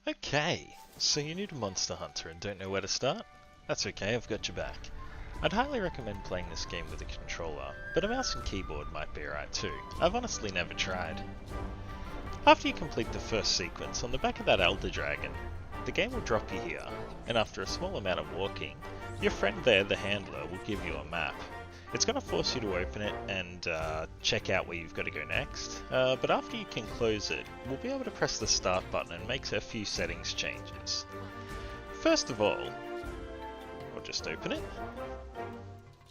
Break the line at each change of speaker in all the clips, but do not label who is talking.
Okay, so you're new to Monster Hunter and don't know where to start? That's okay, I've got your back. I'd highly recommend playing this game with a controller, but a mouse and keyboard might be alright too. I've honestly never tried. After you complete the first sequence on the back of that Elder Dragon, the game will drop you here, and after a small amount of walking, your friend there, the handler, will give you a map. It's going to force you to open it and check out where you've got to go next, but after you can close it, we'll be able to press the start button and make a few settings changes. First of all, I'll just open it.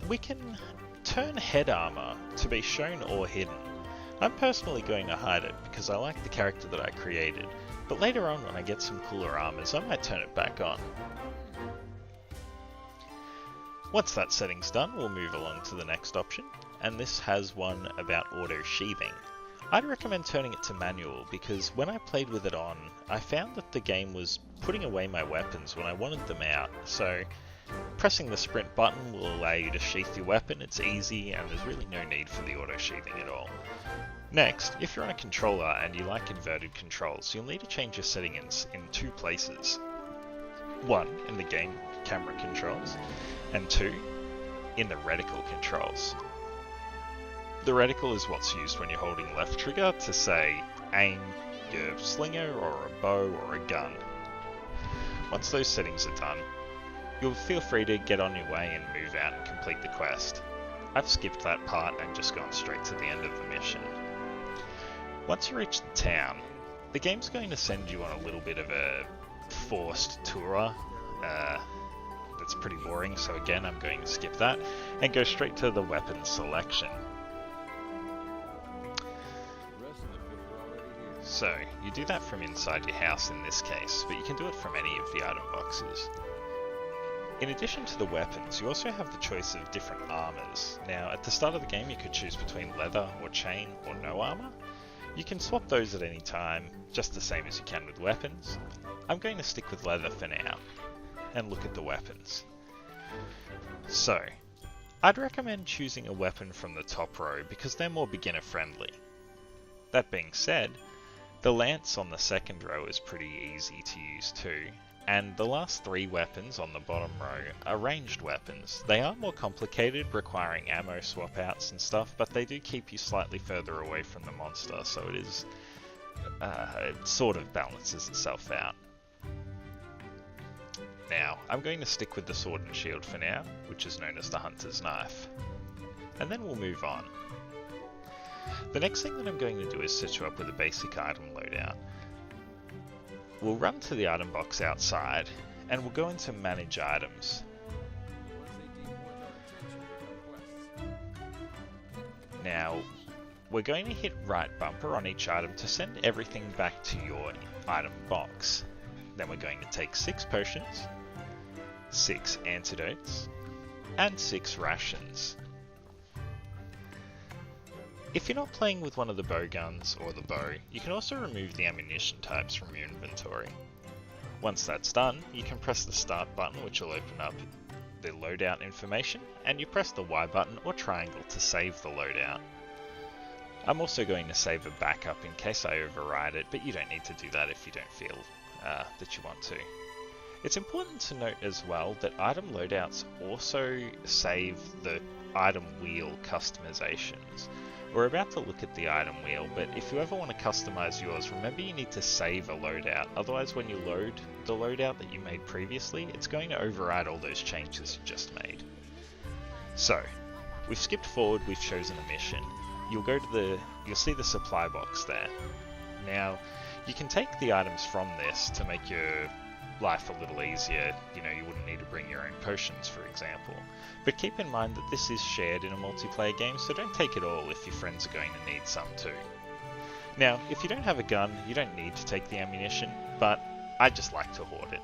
We can turn head armor to be shown or hidden. I'm personally going to hide it because I like the character that I created, but later on when I get some cooler armors I might turn it back on. Once that setting's done, we'll move along to the next option, and this has one about auto sheathing. I'd recommend turning it to manual because when I played with it on, I found that the game was putting away my weapons when I wanted them out, so pressing the sprint button will allow you to sheath your weapon. It's easy and there's really no need for the auto sheathing at all. Next, if you're on a controller and you like inverted controls, you'll need to change your settings in two places. One, in the game camera controls, and two, in the reticle controls. The reticle is what's used when you're holding left trigger to say aim your slinger or a bow or a gun. Once those settings are done, you'll feel free to get on your way and move out and complete the quest. I've skipped that part and just gone straight to the end of the mission. Once you reach the town, the game's going to send you on a little bit of a forced tour. That's pretty boring, so again I'm going to skip that and go straight to the weapon selection. So, you do that from inside your house in this case, but you can do it from any of the item boxes. In addition to the weapons, you also have the choice of different armors. Now, at the start of the game you could choose between leather or chain or no armor. You can swap those at any time, just the same as you can with weapons. I'm going to stick with leather for now, and look at the weapons. So, I'd recommend choosing a weapon from the top row because they're more beginner friendly. That being said, the lance on the second row is pretty easy to use too, and the last three weapons on the bottom row are ranged weapons. They are more complicated, requiring ammo swap outs and stuff, but they do keep you slightly further away from the monster, so it sort of balances itself out. Now, I'm going to stick with the sword and shield for now, which is known as the Hunter's Knife. And then we'll move on. The next thing that I'm going to do is set you up with a basic item loadout. We'll run to the item box outside, and we'll go into Manage Items. Now, we're going to hit right bumper on each item to send everything back to your item box. Then we're going to take 6 potions, 6 antidotes, and 6 rations. If you're not playing with one of the bow guns or the bow, you can also remove the ammunition types from your inventory. Once that's done, you can press the start button, which will open up the loadout information, and you press the Y button or triangle to save the loadout. I'm also going to save a backup in case I override it, but you don't need to do that if you don't feel that you want to. It's important to note as well that item loadouts also save the item wheel customizations. We're about to look at the item wheel, but if you ever want to customize yours, remember you need to save a loadout. Otherwise, when you load the loadout that you made previously, it's going to override all those changes you just made. So, we've skipped forward, we've chosen a mission. You'll see the supply box there. Now, you can take the items from this to make your life a little easier. You know, you wouldn't need to bring your own potions, for example. But keep in mind that this is shared in a multiplayer game, so don't take it all if your friends are going to need some too. Now, if you don't have a gun, you don't need to take the ammunition, but I just like to hoard it.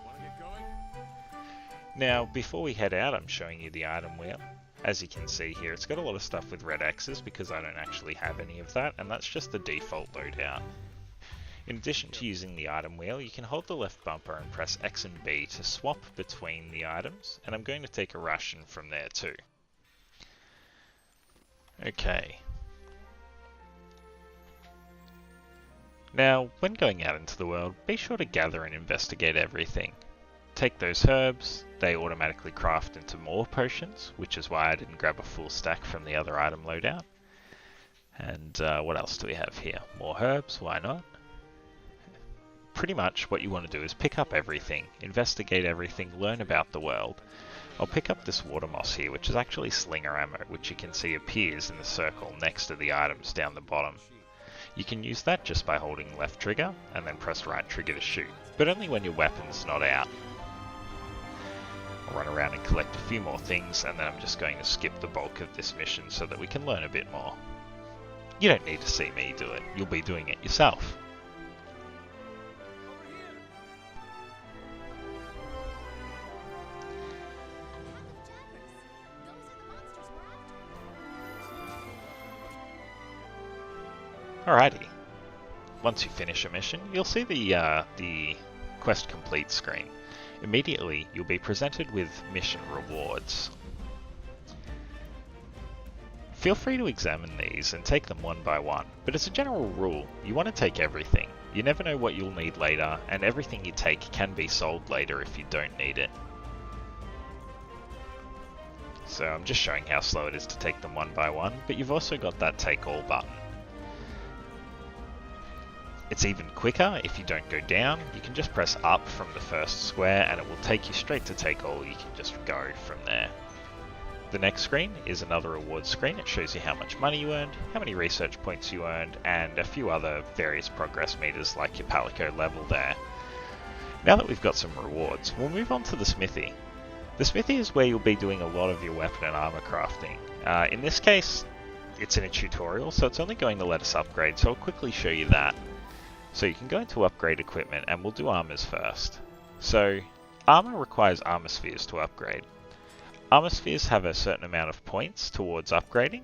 Now, before we head out, I'm showing you the item wheel. As you can see here, it's got a lot of stuff with red X's because I don't actually have any of that, and that's just the default loadout. In addition to using the item wheel, you can hold the left bumper and press X and B to swap between the items, and I'm going to take a ration from there too. Okay. Now, when going out into the world, be sure to gather and investigate everything. Take those herbs, they automatically craft into more potions, which is why I didn't grab a full stack from the other item loadout. And what else do we have here? More herbs, why not? Pretty much what you want to do is pick up everything, investigate everything, learn about the world. I'll pick up this water moss here, which is actually slinger ammo, which you can see appears in the circle next to the items down the bottom. You can use that just by holding left trigger and then press right trigger to shoot, but only when your weapon's not out. I'll run around and collect a few more things, and then I'm just going to skip the bulk of this mission so that we can learn a bit more. You don't need to see me do it, you'll be doing it yourself. Alrighty. Once you finish a mission, you'll see the quest complete screen. Immediately, you'll be presented with mission rewards. Feel free to examine these and take them one by one, but as a general rule, you want to take everything. You never know what you'll need later, and everything you take can be sold later if you don't need it. So I'm just showing how slow it is to take them one by one, but you've also got that take all button. It's even quicker if you don't go down. You can just press up from the first square and it will take you straight to take all. You can just go from there. The next screen is another reward screen. It shows you how much money you earned, how many research points you earned, and a few other various progress meters like your Palico level there. Now that we've got some rewards, we'll move on to the smithy. The smithy is where you'll be doing a lot of your weapon and armor crafting. In this case, it's in a tutorial, so it's only going to let us upgrade, so I'll quickly show you that. So you can go into upgrade equipment and we'll do armors first. So armor requires armor spheres to upgrade. Armor spheres have a certain amount of points towards upgrading,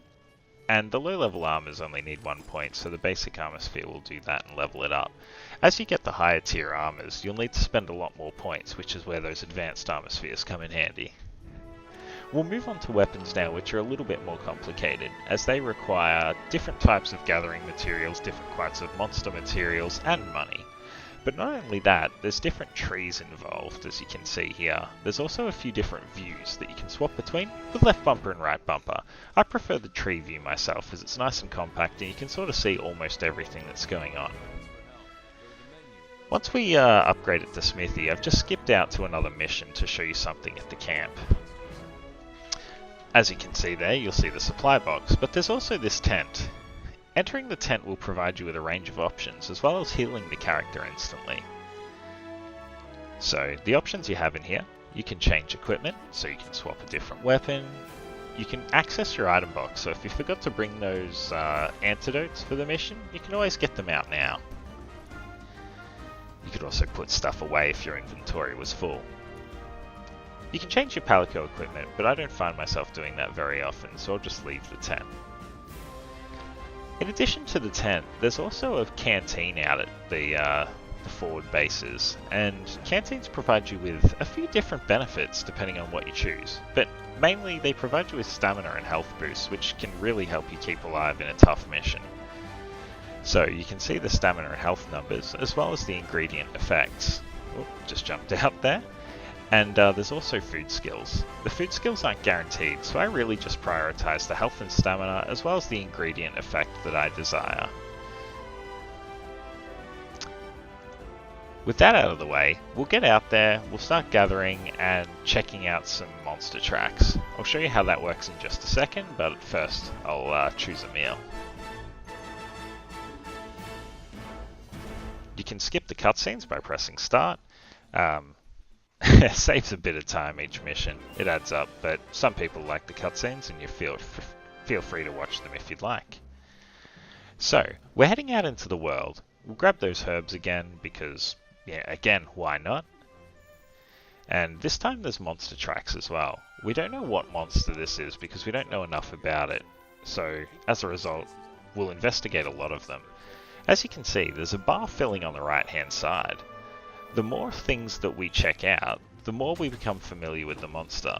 and the low level armors only need 1 point, so the basic armor sphere will do that and level it up. As you get the higher tier armors, you'll need to spend a lot more points, which is where those advanced armor spheres come in handy. We'll move on to weapons now, which are a little bit more complicated, as they require different types of gathering materials, different types of monster materials, and money. But not only that, there's different trees involved, as you can see here. There's also a few different views that you can swap between, with left bumper and right bumper. I prefer the tree view myself, as it's nice and compact and you can sort of see almost everything that's going on. Once we upgrade it to smithy, I've just skipped out to another mission to show you something at the camp. As you can see there, you'll see the supply box, but there's also this tent. Entering the tent will provide you with a range of options, as well as healing the character instantly. So, the options you have in here, you can change equipment, so you can swap a different weapon. You can access your item box, so if you forgot to bring those antidotes for the mission, you can always get them out now. You could also put stuff away if your inventory was full. You can change your Palico equipment, but I don't find myself doing that very often, so I'll just leave the tent. In addition to the tent, there's also a canteen out at the forward bases, and canteens provide you with a few different benefits depending on what you choose, but mainly they provide you with stamina and health boosts, which can really help you keep alive in a tough mission. So you can see the stamina and health numbers, as well as the ingredient effects. Oop, just jumped out there. And there's also food skills. The food skills aren't guaranteed, so I really just prioritize the health and stamina as well as the ingredient effect that I desire. With that out of the way, we'll get out there, we'll start gathering and checking out some monster tracks. I'll show you how that works in just a second, but first I'll choose a meal. You can skip the cutscenes by pressing start. It saves a bit of time each mission. It adds up, but some people like the cutscenes and you feel free to watch them if you'd like. So, we're heading out into the world. We'll grab those herbs again because, yeah, again, why not? And this time there's monster tracks as well. We don't know what monster this is because we don't know enough about it. So, as a result, we'll investigate a lot of them. As you can see, there's a bar filling on the right hand side. The more things that we check out, the more we become familiar with the monster.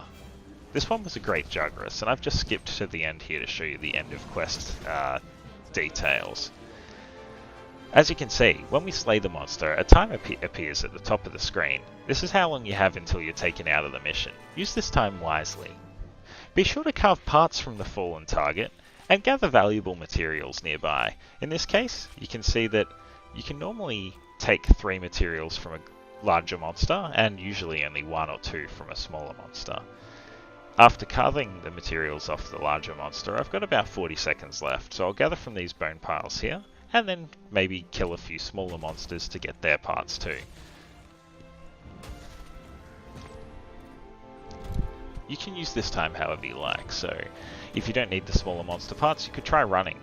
This one was a great Juggerus, and I've just skipped to the end here to show you the end of quest details. As you can see, when we slay the monster, a timer appears at the top of the screen. This is how long you have until you're taken out of the mission. Use this time wisely. Be sure to carve parts from the fallen target, and gather valuable materials nearby. In this case, you can see that you can normally take 3 materials from a larger monster, and usually only 1 or 2 from a smaller monster. After carving the materials off the larger monster, I've got about 40 seconds left, so I'll gather from these bone piles here, and then maybe kill a few smaller monsters to get their parts too. You can use this time however you like, so if you don't need the smaller monster parts, you could try running,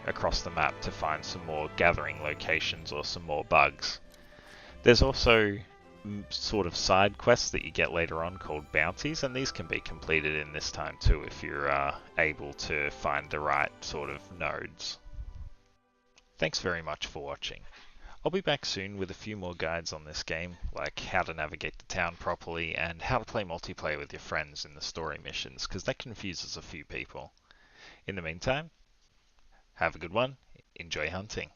across the map to find some more gathering locations or some more bugs. There's also sort of side quests that you get later on called bounties, and these can be completed in this time too if you're able to find the right sort of nodes. Thanks very much for watching. I'll be back soon with a few more guides on this game, like how to navigate the town properly and how to play multiplayer with your friends in the story missions, because that confuses a few people. In the meantime, have a good one, enjoy hunting.